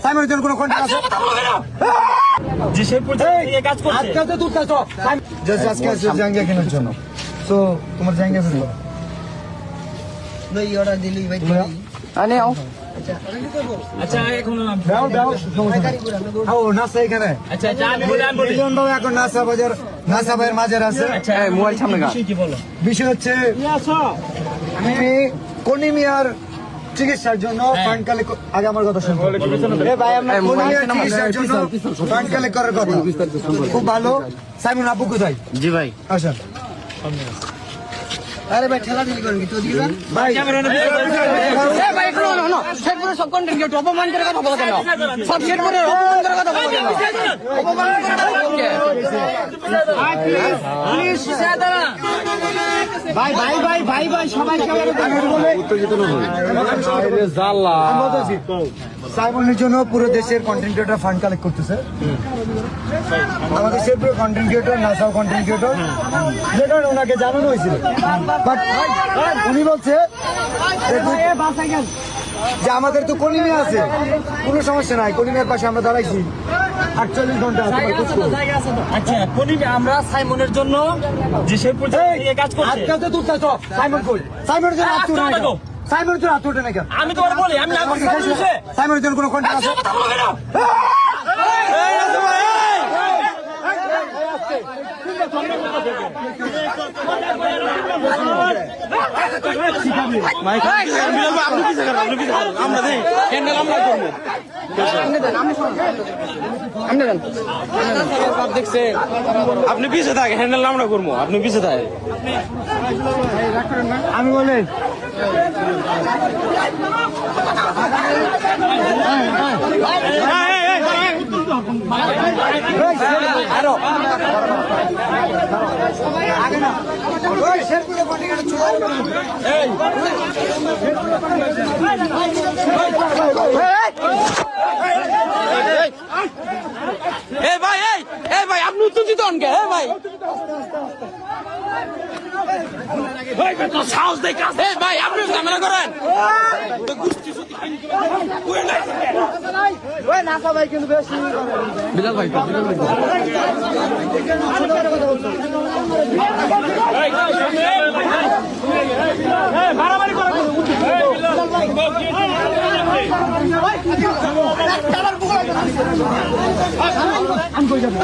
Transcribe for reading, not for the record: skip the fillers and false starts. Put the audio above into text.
সাইমনের জন্য কোনো কন্ট্রাক্ট আছে? যে সেই পর্যায়ে কাজ করছে। আজকে তো তুই কাজ জাস্ট আজকে আছে জাঙ্গিয়া কেনার জন্য। সো তোমার জাঙ্গিয়া ফেলো ভাই অর্ডার দিলি ভাই আনে আও আচ্ছা এখন দাও দাও ও নাসা এখানে আচ্ছা আচ্ছা আমি বলি মিলন বাবু এখন নাসা বাজার নাসা ভাইয়ের মাঝের আছে। আচ্ছা এই মোবাইল সামনে গা কি বলো? বিষয় হচ্ছে আমি কোনি মিয়ার চিকিৎসার জন্য ফান্ড কালেক্ট আগে আমার কথা শুনুন। এ ভাই আমরা কোনি মিয়ার চিকিৎসার জন্য ফান্ড কালেক্ট করার কথা। খুব ভালো। সাইমন আপু কোথায়? জি ভাই আসেন আরে ভাই ঠেলা ঠেলি করেন কি তো দিবেন ভাই এ ভাই একটু না সেট করে সব কন্টেন্ট কেউ অপমান করে কথা বলা কেন সব সেট করে অপমান করে কথা বলা কেন অপমান ভাই ভাই ভাই ভাই ভাই সবাই সাইমনের জন্য পুরো দেশের কন্টেন্ট ক্রিয়েটর ফান্ড কালেক্ট করতেছে। আমাদের দেশের পুরো কন্টেন্ট ক্রিয়েটর নাসাও কন্টেন্ট ক্রিয়েটর যেটা ওনাকে জানানো হয়েছিল, বাট উনি বলছে যে আমাদের তো কলিমে আছে, কোনো সমস্যা নাই, কলিমের পাশে আমরা দাঁড়াইছি 48 ঘন্টা। আচ্ছা আমরা সাইমনের জন্য যে সেই পর্যায়ে কাজ করছে। আজকাল তো তুই সাইমন কই? সাইমনের জন্য হাত তুলে না কেন? সাইমনের জন্য হাত তুলে না কেন? আমি তোমার বলি আমি না করছি সাইমনের জন্য কোনো কন্ট্রাক্ট আছে? আপনি পিছে থাকেন হ্যান্ডেল আমরা করবো আপনি পিছে থাকেন আমি বলি ভাই আপনি উত্তেজিত হন কে ভাই সাহস দেখে ভাই আপনি ঝামেলা করেন বিলাল ভাই মারামারি করে আমি কই যাবো?